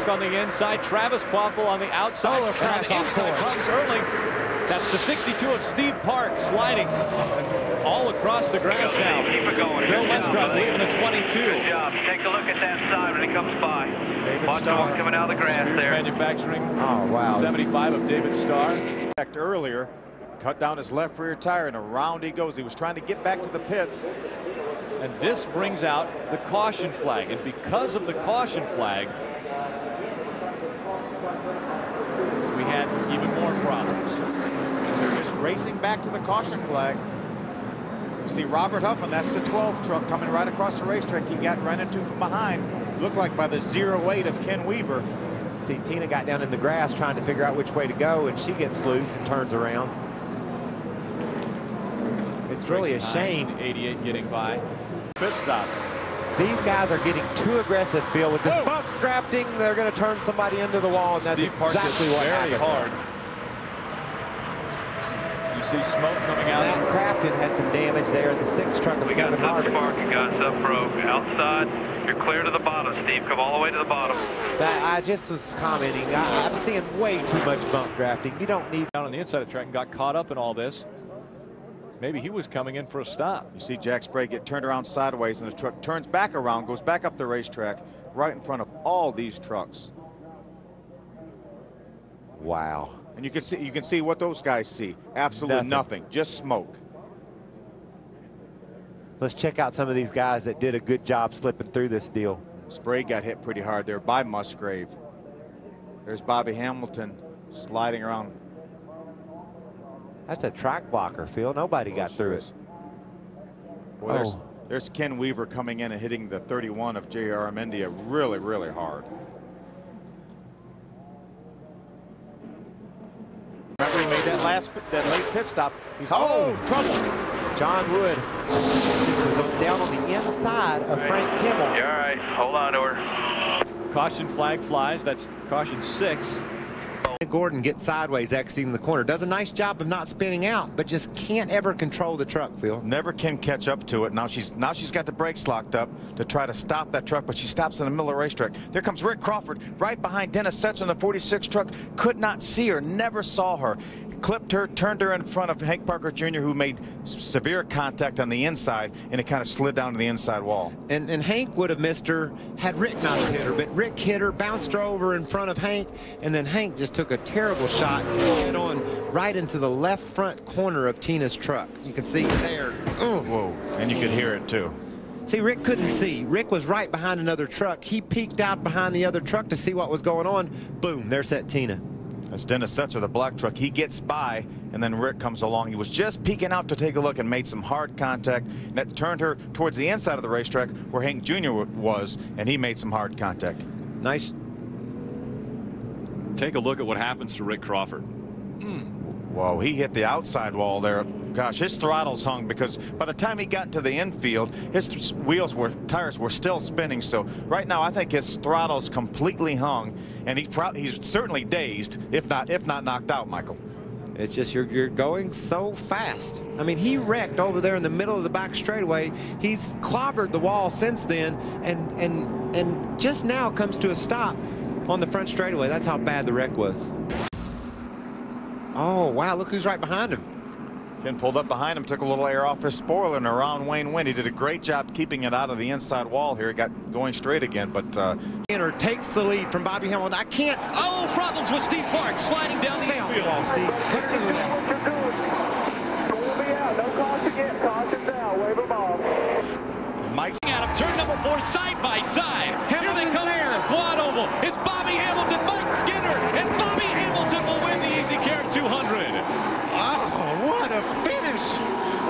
Smoke on the inside. Travis Kvapil on the outside. Oh, a crash on the inside comes early. That's the 62 of Steve Park sliding all across the grass now. Keep it going. Bill Lestrade leaving the 22. Good job. Take a look at that side when he comes by. David Starr coming out of the grass there. Manufacturing. Oh, wow. 75 of David Starr. Earlier, cut down his left rear tire and around he goes. He was trying to get back to the pits. And this brings out the caution flag. And because of the caution flag, we had even more problems. They're just racing back to the caution flag. You see Robert Huffman, that's the 12 truck coming right across the racetrack. He got run into from behind. Looked like by the 08 of Ken Weaver. See, Tina got down in the grass trying to figure out which way to go, and she gets loose and turns around. It's really a shame. 88 getting by. Pit stops. These guys are getting too aggressive, Phil, with this bump grafting. They're going to turn somebody into the wall, and that's exactly what happened. Hard. You see smoke coming out. Matt Crafton had some damage there in the 6 truck of Kevin Harvick. Spark and got up rope. Outside, you're clear to the bottom, Steve. Come all the way to the bottom. I just was commenting. I'm seeing way too much bump grafting. You don't need. Down on the inside of the track and got caught up in all this. Maybe he was coming in for a stop. You see Jack Sprague get turned around sideways, and the truck turns back around, goes back up the racetrack, right in front of all these trucks. Wow. And you can see what those guys see. Absolutely nothing. Just smoke. Let's check out some of these guys that did a good job slipping through this deal. Sprague got hit pretty hard there by Musgrave. There's Bobby Hamilton sliding around. That's a track blocker, Phil. Nobody got through it. Well, there's Ken Weaver coming in and hitting the 31 of J.R. Armendia really, really hard. Remember, he made that late pit stop. He's trouble. John Wood just was down on the inside of Frank Kimmel. You're all right. Hold on to her. Caution flag flies. That's caution 6. Gordon gets sideways exiting the corner. Does a nice job of not spinning out, but just can't ever control the truck, Phil. Never can catch up to it. Now she's got the brakes locked up to try to stop that truck, but she stops in the middle of the racetrack. There comes Rick Crawford right behind Dennis Setch on the 46 truck. Could not see her, never saw her. Clipped her, turned her in front of Hank Parker Jr., who made severe contact on the inside, and it kind of slid down to the inside wall. And Hank would have missed her had Rick not hit her, but Rick hit her, bounced her over in front of Hank, and then Hank just took a terrible shot and hit on right into the left front corner of Tina's truck. You can see there. Whoa, and you could hear it too. See, Rick couldn't see. Rick was right behind another truck. He peeked out behind the other truck to see what was going on. Boom, there's that Tina. That's Dennis Setch of the black truck. He gets by, and then Rick comes along. He was just peeking out to take a look and made some hard contact. And that turned her towards the inside of the racetrack where Hank Jr. was, and he made some hard contact. Nice. Take a look at what happens to Rick Crawford. Whoa, he hit the outside wall there. Gosh, his throttles hung because by the time he got into the infield, his tires were still spinning. So right now, I think his throttles completely hung, and he's certainly dazed, if not knocked out, Michael. It's just you're going so fast. I mean, he wrecked over there in the middle of the back straightaway. He's clobbered the wall since then, and just now comes to a stop on the front straightaway. That's how bad the wreck was. Oh, wow, look who's right behind him. Ken pulled up behind him, took a little air off his spoiler, and around Wayne Wynn. He did a great job keeping it out of the inside wall here. He got going straight again, but Tanner takes the lead from Bobby Hamilton. I can't. Oh, problems with Steve Park sliding down the infield. Wall, Steve. Put it in the left. We'll be out. No caution yet. Caution's out. Wave them off. Mike's Out of turn number 4, side by side. Hamilton's Here they come there. Quad oval. It's Bobby Hamilton, Mike Skinner, and Bobby Hamilton will win the Easy Care 200. Oh, what a finish.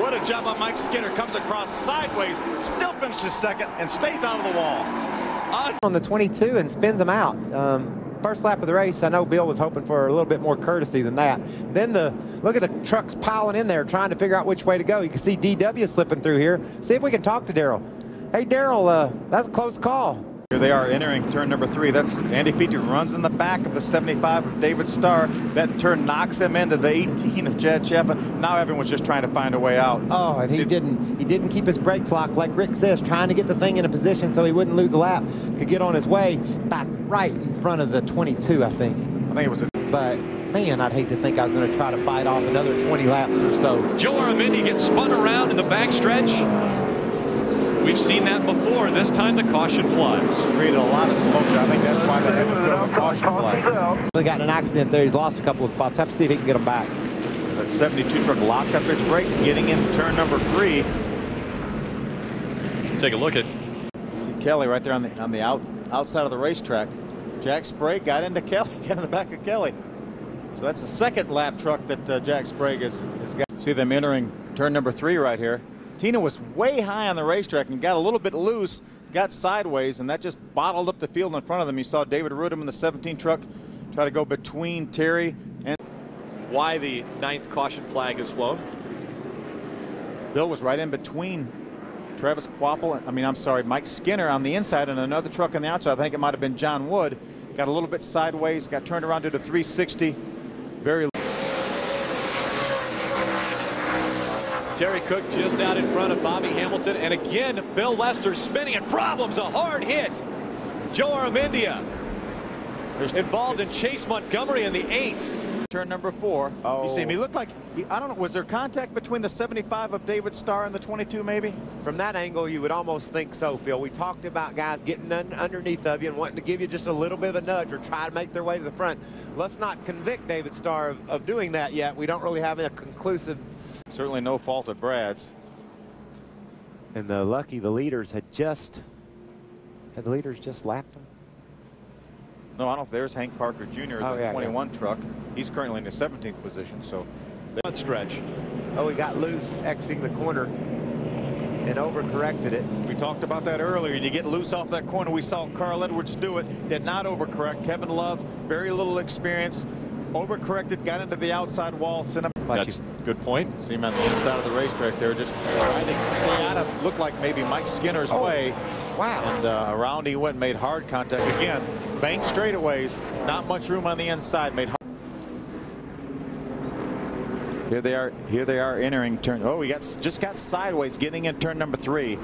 What a job by Mike Skinner. Comes across sideways, still finishes second, and stays out of the wall. On the 22 and spins them out. First lap of the race, I know Bill was hoping for a little bit more courtesy than that. Then look at the trucks piling in there trying to figure out which way to go. You can see DW slipping through here. See if we can talk to Daryl. Hey, Daryl, that's a close call. Here they are entering turn number 3. That's Andy Petrie runs in the back of the 75 of David Starr. That in turn knocks him into the 18 of Chad Chaffin. Now everyone's just trying to find a way out. Oh, and he didn't keep his brakes locked like Rick says, trying to get the thing in a position so he wouldn't lose a lap, could get on his way back right in front of the 22, I think. I think it was a... But, man, I'd hate to think I was going to try to bite off another 20 laps or so. Joe Armindi gets spun around in the backstretch. We've seen that before. This time the caution flies. Created a lot of smoke. I think that's why they had to throw the caution flag. He got in an accident there. He's lost a couple of spots. Have to see if he can get them back. That 72 truck locked up his brakes, getting into turn number 3. Take a look at. See Kelly right there on the outside of the racetrack. Jack Sprague got into Kelly, got in the back of Kelly. So that's the second lap truck that Jack Sprague has got. See them entering turn number 3 right here. Tina was way high on the racetrack and got a little bit loose, got sideways, and that just bottled up the field in front of them. You saw David Rudham in the 17 truck try to go between Terry and... Why the 9th caution flag is flown. Bill was right in between Travis Quapple, Mike Skinner on the inside and another truck on the outside. I think it might have been John Wood. Got a little bit sideways, got turned around to the 360. Very... Terry Cook just out in front of Bobby Hamilton. And again, Bill Lester spinning at problems. A hard hit. Joe Armendia involved in Chase Montgomery in the 8. Turn number 4. Oh. You see him. He looked like, I don't know, was there contact between the 75 of David Starr and the 22 maybe? From that angle, you would almost think so, Phil. We talked about guys getting underneath of you and wanting to give you just a little bit of a nudge or try to make their way to the front. Let's not convict David Starr of doing that yet. We don't really have a conclusive... Certainly no fault of Brad's. And the leaders had the leaders just lapped them? No, I don't know if there's Hank Parker Jr. Oh, the yeah, 21 truck. He's currently in the 17th position, so... Front stretch. Oh, he got loose exiting the corner and overcorrected it. We talked about that earlier. You get loose off that corner. We saw Carl Edwards do it. Did not overcorrect. Kevin Love, very little experience. Overcorrected, got into the outside wall, sent him. That's a good point. See him on the inside of the racetrack there, just trying to stay out of, looked like maybe Mike Skinner's way. Wow. And around he went, made hard contact. Again, bank straightaways, not much room on the inside, made hard. Here they are entering turn. Oh, he just got sideways, getting in turn number 3.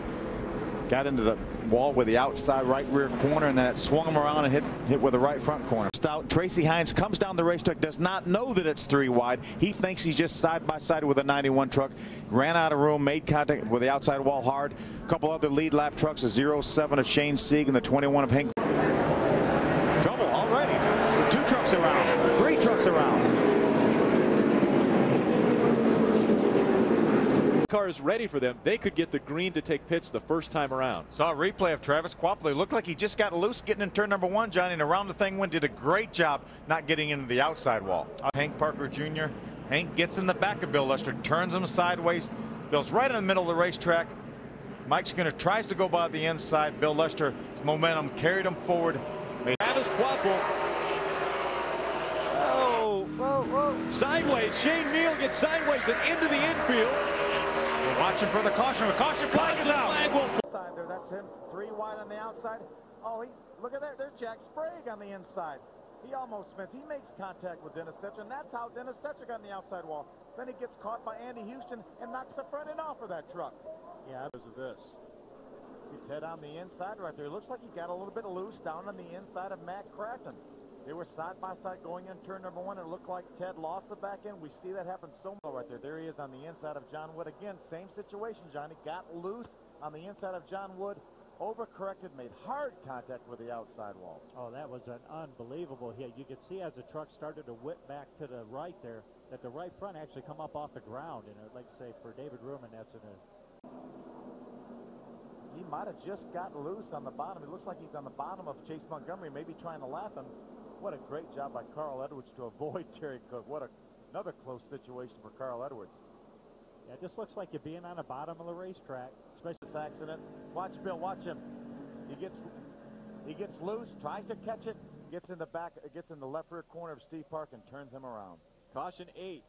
Got into the wall with the outside right rear corner, and then it swung him around and hit with the right front corner. Stout Tracy Hines comes down the racetrack, does not know that it's 3 wide. He thinks he's just side by side with a 91 truck. Ran out of room, made contact with the outside wall hard. A couple other lead lap trucks, a 07 of Shane Sieg and the 21 of Hank. Trouble already. The 2 trucks around, 3 trucks around. Car is ready for them. They could get the green to take pits the first time around. Saw a replay of Travis Quapple. It looked like he just got loose getting in turn number 1, Johnny, and around the thing went, did a great job not getting into the outside wall. Hank Parker Jr. Hank gets in the back of Bill Lester, turns him sideways. Bill's right in the middle of the racetrack. Mike Skinner tries to go by the inside. Bill Lester's momentum carried him forward. Travis Quapple. Oh, whoa. Sideways. Shane Neal gets sideways and into the infield. We're watching for the caution. The caution flag is out. There, that's him. 3 wide on the outside. Oh, look at that. There's Jack Sprague on the inside. He almost missed. He makes contact with Dennis Setcher, and that's how Dennis Setcher got on the outside wall. Then he gets caught by Andy Houston and knocks the front end off of that truck. Yeah, because of this. He's head on the inside right there. It looks like he got a little bit loose down on the inside of Matt Crafton. They were side by side going in turn number 1. It looked like Ted lost the back end. We see that happen so much right there. There he is on the inside of John Wood. Again, same situation, Johnny. Got loose on the inside of John Wood. Overcorrected, made hard contact with the outside wall. Oh, that was an unbelievable hit. You could see as the truck started to whip back to the right there, that the right front actually come up off the ground. And I'd like to say for David Ruman, that's He might have just got loose on the bottom. It looks like he's on the bottom of Chase Montgomery, maybe trying to lap him. What a great job by Carl Edwards to avoid Terry Cook. What another close situation for Carl Edwards. Yeah, it just looks like you're being on the bottom of the racetrack, especially this accident. Watch Bill, watch him. He gets loose, tries to catch it, gets in the back, gets in the left rear corner of Steve Park and turns him around. Caution 8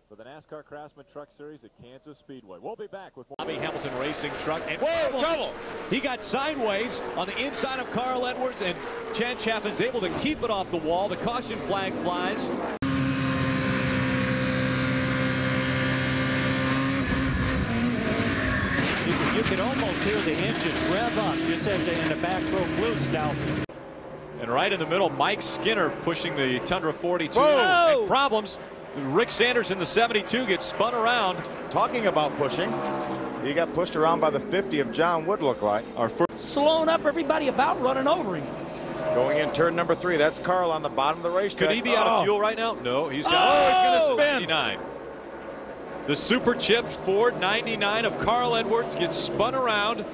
for the NASCAR Craftsman Truck Series at Kansas Speedway. We'll be back with more Bobby Hamilton Racing Truck. And whoa, trouble! He got sideways on the inside of Carl Edwards, and Chad Chaffin's able to keep it off the wall. The caution flag flies. you can almost hear the engine rev up just as they in the back broke loose now. And right in the middle, Mike Skinner pushing the Tundra 42. Whoa. And problems. Rick Sanders in the 72 gets spun around. Talking about pushing, he got pushed around by the 50 of John Wood, look like. Our first Slowing up everybody about running over him. Going in turn number 3, that's Carl on the bottom of the racetrack. Could he be out of fuel right now? No, he's got. Oh, he's going to spin. 99. The super chipped Ford 99 of Carl Edwards gets spun around.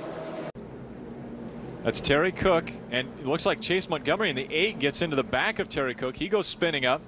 That's Terry Cook, and it looks like Chase Montgomery in the 8 gets into the back of Terry Cook. He goes spinning up.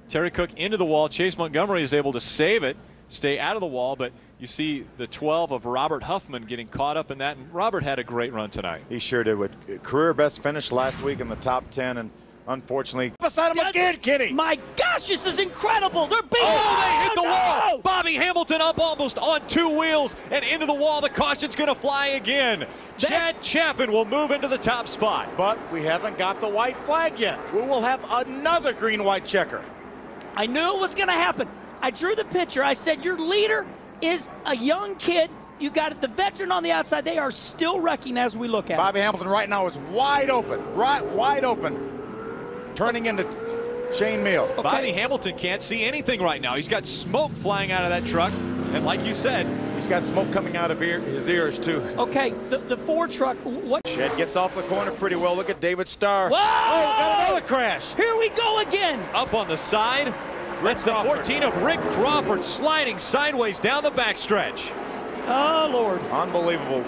Terry Cook into the wall. Chase Montgomery is able to save it, stay out of the wall, but you see the 12 of Robert Huffman getting caught up in that, and Robert had a great run tonight. He sure did. With career best finish last week in the top 10, and unfortunately beside him again, Kenny. My gosh, this is incredible. They're beating. They hit the wall. Bobby Hamilton up almost on 2 wheels and into the wall. The caution's going to fly again. Chad Chaffin will move into the top spot. But we haven't got the white flag yet. We will have another green-white checker. I knew it was going to happen. I drew the picture. I said, your leader is a young kid. You got the veteran on the outside. They are still wrecking as we look at Bobby Hamilton right now is wide open. Wide open. Turning into Shane Meal. Okay. Bobby Hamilton can't see anything right now. He's got smoke flying out of that truck. And like you said, he's got smoke coming out of his ears, too. Okay, the Ford truck, what? Shed gets off the corner pretty well. Look at David Starr. Whoa! Oh, got another crash. Here we go again. up on the side. That's the 14 of Rick Crawford sliding sideways down the backstretch. Oh, Lord. Unbelievable.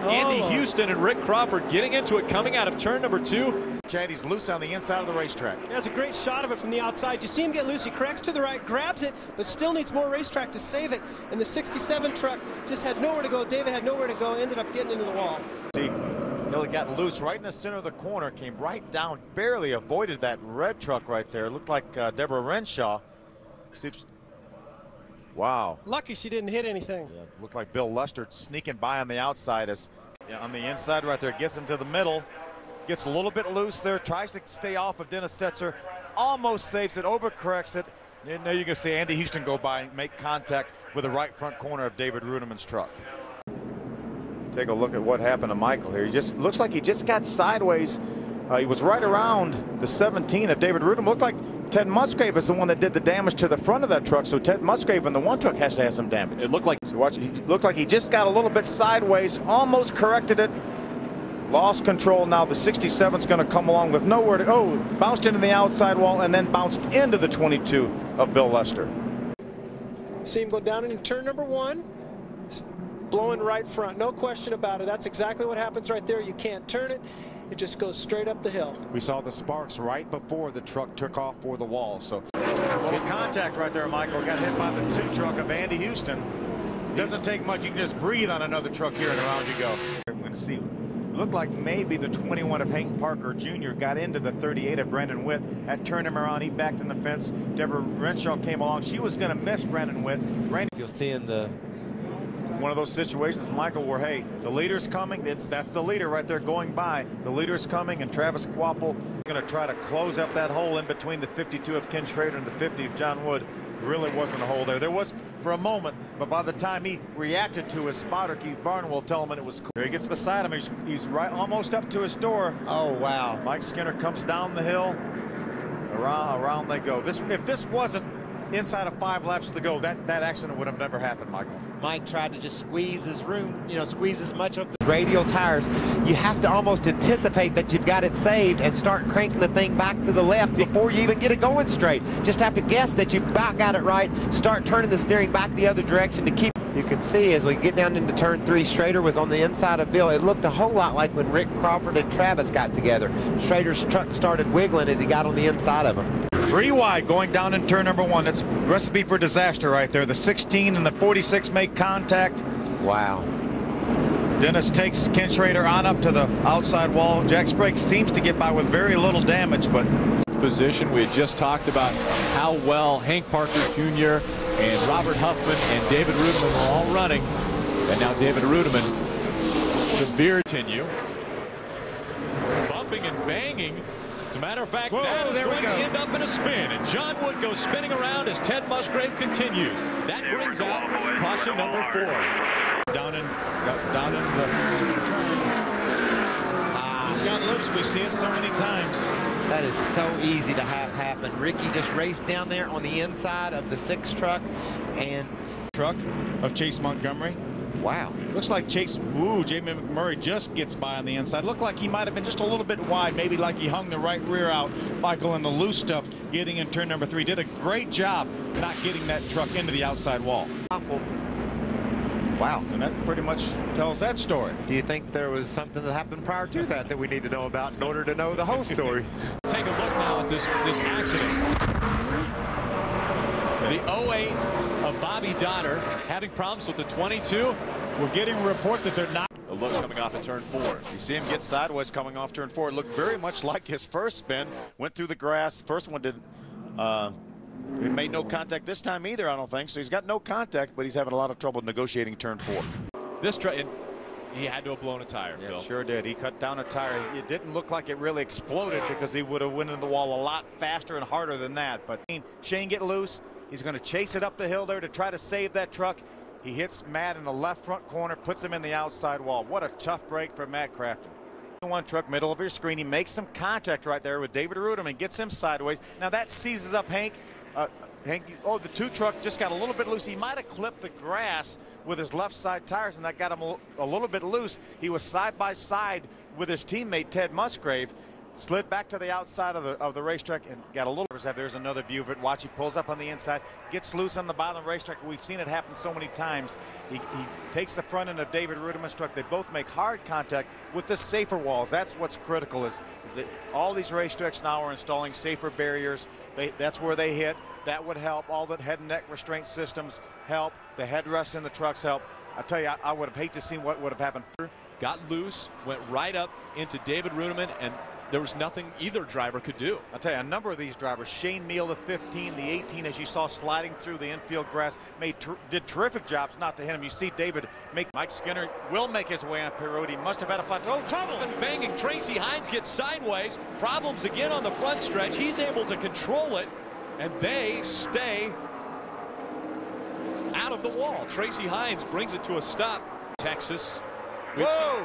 Andy Houston and Rick Crawford getting into it coming out of turn number 2. Chad, he's loose on the inside of the racetrack. That's a great shot of it from the outside. You see him get loose. He corrects to the right, grabs it, but still needs more racetrack to save it. And the 67 truck just had nowhere to go. David had nowhere to go, ended up getting into the wall. See, Billy got loose right in the center of the corner, came right down, barely avoided that red truck right there. Looked like Deborah Renshaw. Wow. Lucky she didn't hit anything. Yeah, looked like Bill Luster sneaking by on the outside, as on the inside right there, gets into the middle, gets a little bit loose there, tries to stay off of Dennis Setzer, almost saves it, overcorrects it. And there you can see Andy Houston go by and make contact with the right front corner of David Ruderman's truck. Take a look at what happened to Michael here. He just looks like he just got sideways. He was right around the 17 of David Ruderman. Looked like Ted Musgrave is the one that did the damage to the front of that truck, so Ted Musgrave in the one truck has to have some damage. It looked like He looked like he just got a little bit sideways, almost corrected it, lost control. Now the 67's going to come along with nowhere to go. Bounced into the outside wall and then bounced into the 22 of Bill Lester. See him go down in turn number 1, blowing right front. No question about it. That's exactly what happens right there. You can't turn it. It just goes straight up the hill. We saw the sparks right before the truck took off for the wall. So a little contact right there, Michael. Got hit by the 2 truck of Andy Houston. Doesn't take much. You can just breathe on another truck here and around you go. We're going to see. Looked like maybe the 21 of Hank Parker Jr. got into the 38 of Brandon Witt. That turned him around. He backed in the fence. Deborah Renshaw came along. She was going to miss Brandon Witt. You'll see in the one of those situations, Michael, where, hey, the leader's coming. That's the leader right there going by. The leader's coming, and Travis Quapple going to try to close up that hole in between the 52 of Ken Schrader and the 50 of John Wood. Really wasn't a hole there. There was for a moment, but by the time he reacted to his spotter, Keith Barnwell, telling him it was clear. He gets beside him. He's right almost up to his door. oh wow. Mike Skinner comes down the hill. Around they go. If this wasn't inside of 5 laps to go, that accident would have never happened, Michael. Mike tried to just squeeze his room, squeeze as much of the radial tires. You have to almost anticipate that you've got it saved and start cranking the thing back to the left before you even get it going straight. Just have to guess that you've about got it right, start turning the steering back the other direction to keep. You can see as we get down into turn 3, Schrader was on the inside of Bill. It looked a whole lot like when Rick Crawford and Travis got together. Schrader's truck started wiggling as he got on the inside of him. 3 wide going down in turn number 1. That's recipe for disaster right there. The 16 and the 46 make contact. Wow. Dennis takes Ken Schrader on up to the outside wall. Jack Sprague seems to get by with very little damage, but position. We had just talked about how well Hank Parker Jr. and Robert Huffman and David Ruderman were all running. And now David Ruderman, severe continue. Bumping and banging. As a matter of fact, that is going to end up in a spin. And John Wood goes spinning around as Ted Musgrave continues. That brings out caution number 4. Down in the just got loose. We see it so many times. That is so easy to have happen. Ricky just raced down there on the inside of the 6 truck and truck of Chase Montgomery. Wow. Looks like Chase, Jamie McMurray just gets by on the inside. Looked like he might have been just a little bit wide, maybe like he hung the right rear out. Michael in the loose stuff getting in turn number 3. Did a great job not getting that truck into the outside wall. Wow. And that pretty much tells that story. Do you think there was something that happened prior to that that we need to know about in order to know the whole story? Take a look now at this accident. The 08 of Bobby Donner having problems with the 22. We're getting a report that they're not. A look coming off at turn 4. You see him get sideways coming off turn 4. It looked very much like his first spin. Went through the grass. The first one didn't. He made no contact this time either, I don't think. So he's got no contact, but he's having a lot of trouble negotiating turn 4. This he had to have blown a tire, Yeah, Phil. sure did. He cut down a tire. It didn't look like it really exploded because he would have went into the wall a lot faster and harder than that. But Shane get loose. He's going to chase it up the hill there to try to save that truck. He hits Matt in the left front corner, puts him in the outside wall. What a tough break for Matt Craftsman. One truck, middle of your screen. He makes some contact right there with David Ruderman, gets him sideways. Now that seizes up Hank. The 2 truck just got a little bit loose. He might have clipped the grass with his left side tires, and that got him a little bit loose. He was side by side with his teammate Ted Musgrave. Slid back to the outside of the racetrack and got a little. There's another view of it. Watch, he pulls up on the inside, gets loose on the bottom of the racetrack. We've seen it happen so many times. He takes the front end of David Ruderman's truck. They both make hard contact with the safer walls. That's what's critical is that all these racetracks now are installing safer barriers. That's where they hit. That would help. All the head and neck restraint systems help. The headrests in the trucks help. I tell you, I would have hated to see what would have happened. Got loose, went right up into David Ruderman, and there was nothing either driver could do. I'll tell you, a number of these drivers, Shane Meal, the 15, the 18, as you saw sliding through the infield grass, did terrific jobs not to hit him. You see David Mike Skinner will make his way on pit road. He must have had a flat. Oh, trouble! And banging. Tracy Hines gets sideways. Problems again on the front stretch. He's able to control it, and they stay out of the wall. Tracy Hines brings it to a stop. Texas.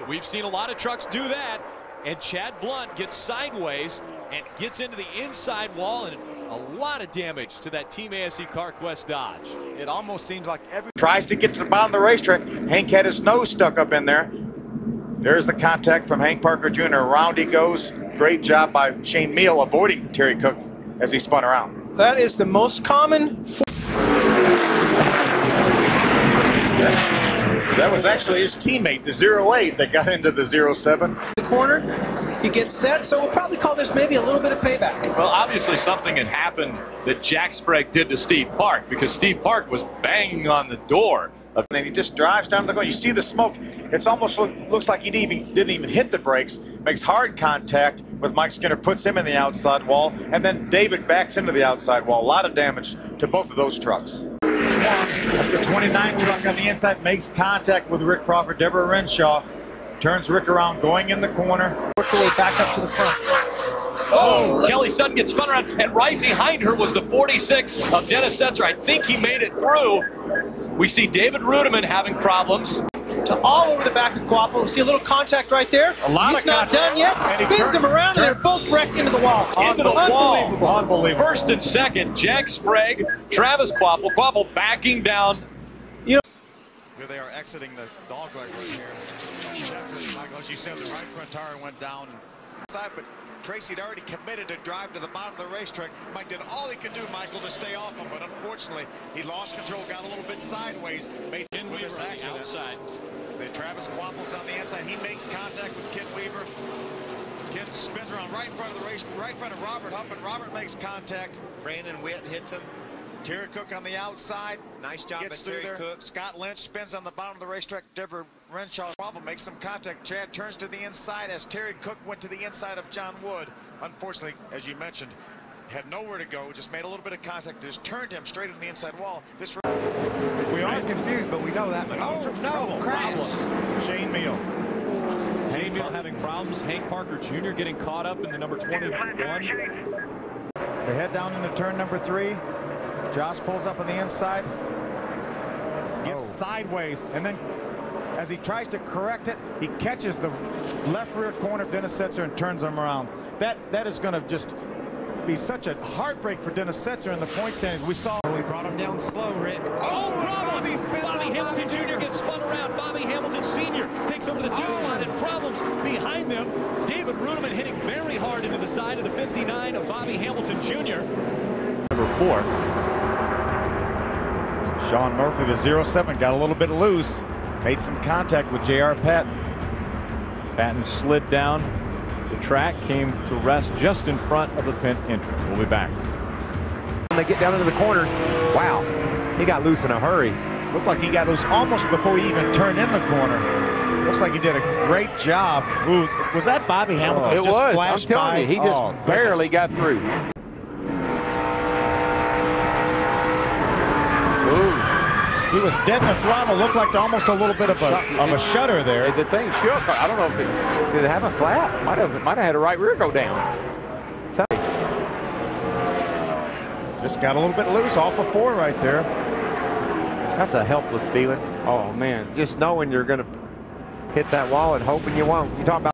We've seen a lot of trucks do that. And Chad Blunt gets sideways and gets into the inside wall, and a lot of damage to that Team ASE CarQuest Dodge. It almost seems like every tries to get to the bottom of the racetrack. Hank had his nose stuck up in there. There's the contact from Hank Parker Jr. Around he goes. Great job by Shane Meal avoiding Terry Cook as he spun around. That is the most common. That was actually his teammate, the 08, that got into the 07. The corner, he gets set, so we'll probably call this maybe a little bit of payback. Well, obviously something had happened that Jack Sprague did to Steve Park, because Steve Park was banging on the door. And he just drives down the go. You see the smoke. It's almost looks like he didn't even hit the brakes. Makes hard contact with Mike Skinner, puts him in the outside wall, and then David backs into the outside wall. A lot of damage to both of those trucks. That's the 29 truck on the inside, makes contact with Rick Crawford. Deborah Renshaw turns Rick around, going in the corner. Work your way back up to the front. Oh, Kelly Sutton gets spun around, and right behind her was the 46 of Dennis Setzer. I think he made it through. We see David Ruderman having problems. To all over the back of Quapple. We see a little contact right there. A lot He's of not contact. done yet. Spins him around, and they're both wrecked into the wall. Into the wall. Unbelievable. First and second, Jack Sprague, Travis Quapple. Quapple backing down. Here they are exiting the dog leg right here. Michael, as you said, the right front tire went down. But Tracy had already committed to drive to the bottom of the racetrack. Mike did all he could do, Michael, to stay off him, but unfortunately, he lost control, got a little bit sideways, made it with this accident. The Travis Quapple's on the inside. He makes contact with Kid Weaver. Kid spins around right in front of the race, right in front of Robert Huffman. Robert makes contact. Brandon Witt hits him. Terry Cook on the outside. Nice job Gets by Terry through there. Cook. Scott Lynch spins on the bottom of the racetrack. Deborah Renshaw makes some contact. Chad turns to the inside as Terry Cook went to the inside of John Wood. Unfortunately, as you mentioned, had nowhere to go. Just made a little bit of contact. Just turned him straight into the inside wall. We are confused, but we know that. But oh no, crash! Shane Meal. Shane Meal having problems. Hank Parker Jr. getting caught up in the number 21. They head down into turn number 3. Josh pulls up on the inside. Gets sideways and then As he tries to correct it, he catches the left rear corner of Dennis Setzer and turns him around. That is going to just be such a heartbreak for Dennis Setzer in the point standings. We saw. We brought him down slow, Rick. Oh, problems! Bobby Hamilton Jr. gets spun around. Bobby Hamilton Sr. takes over the juice line, and problems behind them. David Rudeman hitting very hard into the side of the 59 of Bobby Hamilton Jr. Number 4. Sean Murphy, the 07, got a little bit loose. Made some contact with J.R. Patton. Patton slid down the track, came to rest just in front of the pit entrance. We'll be back. When they get down into the corners, wow, he got loose in a hurry. Looked like he got loose almost before he even turned in the corner. Looks like he did a great job. Ooh, was that Bobby Hamilton? It just was. flashed I'm telling by? you, he just barely got through. Ooh. He was dead in the throttle. Looked like almost a little bit of a shudder there. The thing shook. I don't know if Did it have a flat? might have had a right rear go down. Just got a little bit loose off of 4 right there. That's a helpless feeling. Oh man, Just knowing you're going to hit that wall and hoping you won't. You talk about